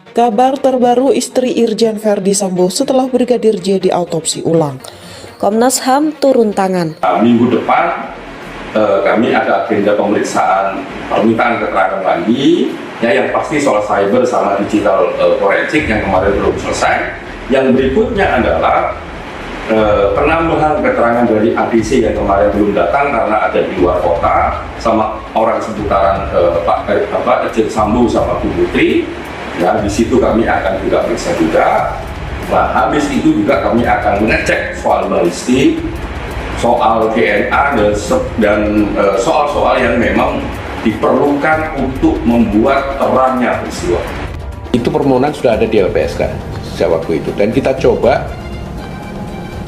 Kabar terbaru istri Irjen Verdi Sambo setelah Brigadir J diautopsi ulang. Komnas HAM turun tangan. Minggu depan kami ada agenda pemeriksaan permintaan keterangan lagi, ya yang pasti soal cyber sama digital forensik yang kemarin belum selesai. Yang berikutnya adalah penambahan keterangan dari ADC yang kemarin belum datang karena ada di luar kota, sama orang seputaran Pak Irjen Sambo sama Bu Putri. Ya, di situ kami akan juga periksa juga. Nah, habis itu juga kami akan mengecek soal balistik, soal DNA dan soal-soal yang memang diperlukan untuk membuat terangnya peristiwa. Itu permohonan sudah ada di LPSK sejak waktu itu, dan kita coba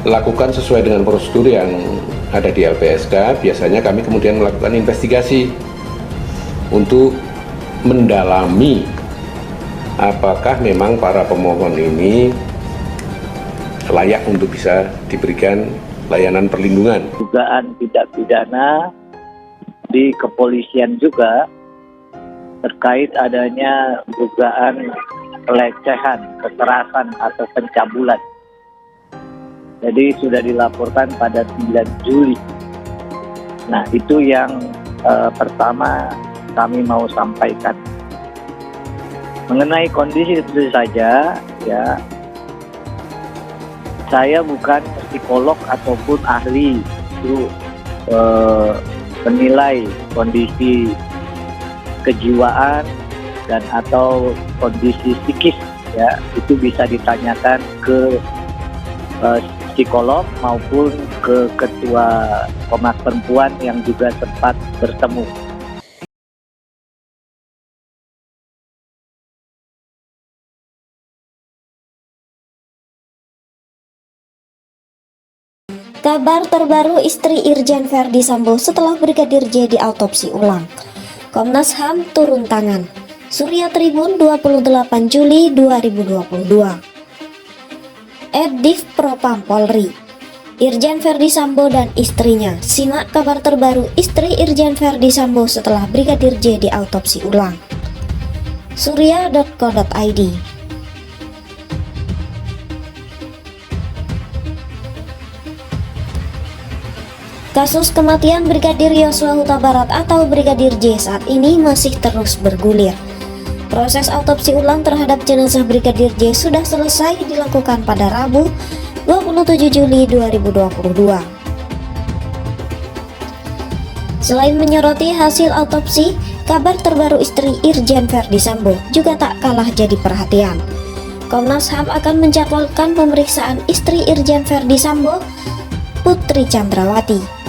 lakukan sesuai dengan prosedur yang ada di LPSK. Biasanya kami kemudian melakukan investigasi untuk mendalami apakah memang para pemohon ini layak untuk bisa diberikan layanan perlindungan. Dugaan tindak pidana di kepolisian juga terkait adanya dugaan pelecehan, kekerasan atau pencabulan. Jadi sudah dilaporkan pada 9 Juli. Nah, itu yang pertama kami mau sampaikan. Mengenai kondisi itu saja, ya, saya bukan psikolog ataupun ahli untuk menilai kondisi kejiwaan dan atau kondisi psikis, ya, itu bisa ditanyakan ke psikolog maupun ke Ketua Komnas Perempuan yang juga sempat bertemu. Kabar terbaru istri Irjen Verdi Sambo setelah Brigadir J diautopsi ulang. Komnas HAM turun tangan. Surya Tribun 28 Juli 2022. Div Propam Polri. Irjen Verdi Sambo dan istrinya. Simak kabar terbaru istri Irjen Verdi Sambo setelah Brigadir J diautopsi ulang. surya.co.id. Kasus kematian Brigadir Yosua Huta Barat atau Brigadir J saat ini masih terus bergulir. Proses autopsi ulang terhadap jenazah Brigadir J sudah selesai dilakukan pada Rabu 27 Juli 2022. Selain menyoroti hasil autopsi, kabar terbaru istri Irjen Verdi Sambo juga tak kalah jadi perhatian. Komnas HAM akan menjadwalkan pemeriksaan istri Irjen Verdi Sambo, Putri Chandrawati.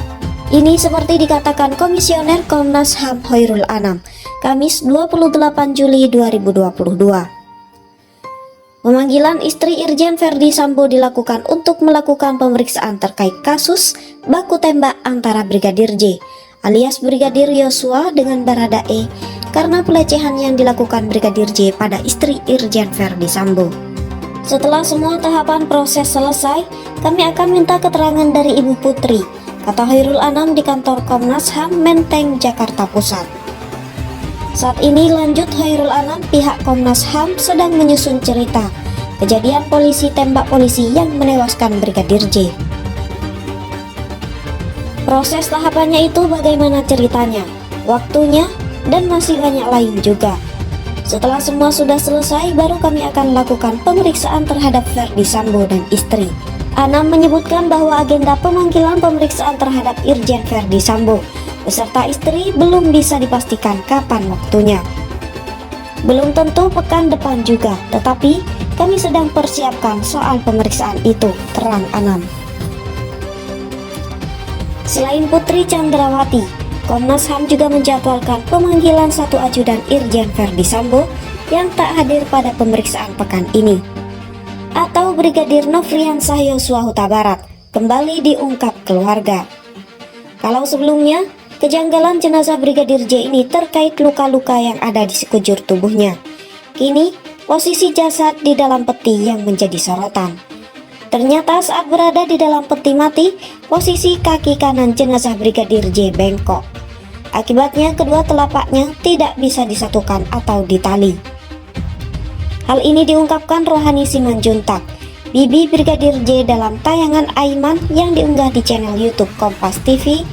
Ini seperti dikatakan Komisioner Komnas HAM Hoirul Anam, Kamis 28 Juli 2022. Pemanggilan istri Irjen Verdi Sambo dilakukan untuk melakukan pemeriksaan terkait kasus baku tembak antara Brigadir J alias Brigadir Yosua dengan Baradae karena pelecehan yang dilakukan Brigadir J pada istri Irjen Verdi Sambo. Setelah semua tahapan proses selesai, kami akan minta keterangan dari Ibu Putri, kata Hoirul Anam di kantor Komnas HAM Menteng, Jakarta Pusat. Saat ini lanjut Hoirul Anam, pihak Komnas HAM sedang menyusun cerita kejadian polisi tembak polisi yang menewaskan Brigadir J. Proses tahapannya itu bagaimana ceritanya, waktunya, dan masih banyak lain juga. Setelah semua sudah selesai, baru kami akan lakukan pemeriksaan terhadap Verdi Sambo dan istri. Anam menyebutkan bahwa agenda pemanggilan pemeriksaan terhadap Irjen Verdi Sambo beserta istri belum bisa dipastikan kapan waktunya. Belum tentu pekan depan juga, tetapi kami sedang persiapkan soal pemeriksaan itu, terang Anam. Selain Putri Chandrawati, Komnas HAM juga menjadwalkan pemanggilan satu ajudan Irjen Verdi Sambo yang tak hadir pada pemeriksaan pekan ini, atau Brigadir Nofriansah Yosua Huta Barat, kembali diungkap keluarga. Kalau sebelumnya, kejanggalan jenazah Brigadir J ini terkait luka-luka yang ada di sekujur tubuhnya. Kini, posisi jasad di dalam peti yang menjadi sorotan. Ternyata saat berada di dalam peti mati, posisi kaki kanan jenazah Brigadir J bengkok. Akibatnya kedua telapaknya tidak bisa disatukan atau ditali. Hal ini diungkapkan Rohani Simanjuntak, Bibi Brigadir J dalam tayangan Aiman yang diunggah di channel YouTube Kompas TV,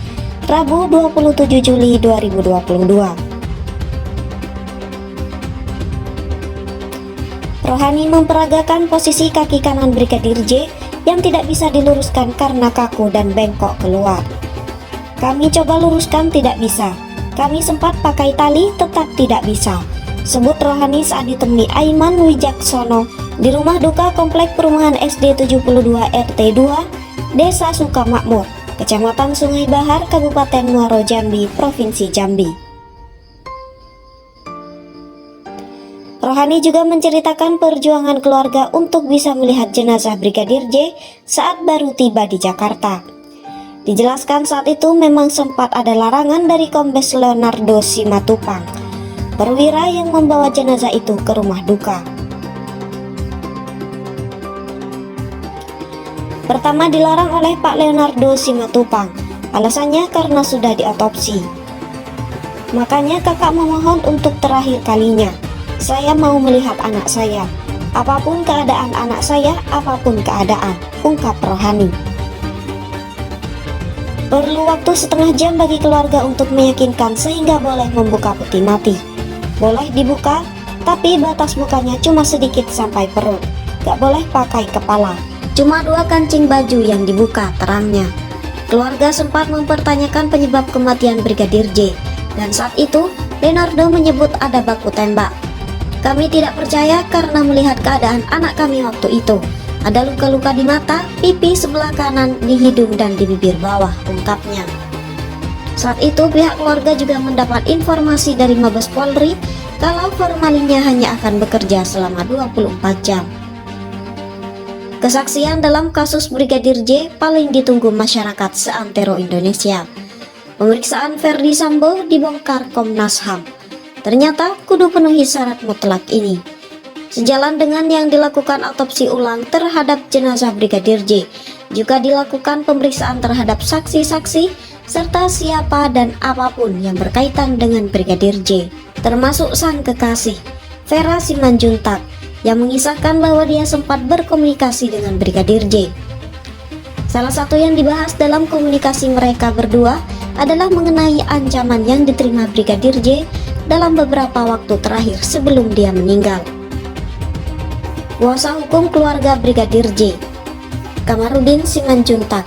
Rabu 27 Juli 2022. Rohani memperagakan posisi kaki kanan Brigadir J yang tidak bisa diluruskan karena kaku dan bengkok keluar. Kami coba luruskan, tidak bisa. Kami sempat pakai tali, tetap tidak bisa, sebut Rohani saat ditemui Aiman Wijaksono di rumah duka Komplek Perumahan SD 72 RT 2, Desa Sukamakmur, Kecamatan Sungai Bahar, Kabupaten Muaro Jambi, Provinsi Jambi. Rohani juga menceritakan perjuangan keluarga untuk bisa melihat jenazah Brigadir J saat baru tiba di Jakarta. Dijelaskan saat itu memang sempat ada larangan dari Kombes Leonardo Simatupang, perwira yang membawa jenazah itu ke rumah duka. Pertama dilarang oleh Pak Leonardo Simatupang, alasannya karena sudah diotopsi. Makanya kakak memohon untuk terakhir kalinya, saya mau melihat anak saya. Apapun keadaan anak saya, apapun keadaan, ungkap Rohani. Perlu waktu setengah jam bagi keluarga untuk meyakinkan sehingga boleh membuka peti mati. Boleh dibuka, tapi batas bukanya cuma sedikit sampai perut. Gak boleh pakai kepala. Cuma 2 kancing baju yang dibuka, terangnya. Keluarga sempat mempertanyakan penyebab kematian Brigadir J, dan saat itu Leonardo menyebut ada baku tembak. Kami tidak percaya karena melihat keadaan anak kami waktu itu. Ada luka-luka di mata, pipi sebelah kanan, di hidung dan di bibir bawah, ungkapnya. Saat itu pihak keluarga juga mendapat informasi dari Mabes Polri kalau formalinnya hanya akan bekerja selama 24 jam. Kesaksian dalam kasus Brigadir J paling ditunggu masyarakat seantero Indonesia. Pemeriksaan Ferdi Sambo dibongkar Komnas HAM. Ternyata kudu penuhi syarat mutlak ini. Sejalan dengan yang dilakukan otopsi ulang terhadap jenazah Brigadir J, juga dilakukan pemeriksaan terhadap saksi-saksi serta siapa dan apapun yang berkaitan dengan Brigadir J, termasuk sang kekasih, Vera Simanjuntak, yang mengisahkan bahwa dia sempat berkomunikasi dengan Brigadir J. Salah satu yang dibahas dalam komunikasi mereka berdua adalah mengenai ancaman yang diterima Brigadir J dalam beberapa waktu terakhir sebelum dia meninggal. Kuasa hukum keluarga Brigadir J, Kamarudin Simanjuntak,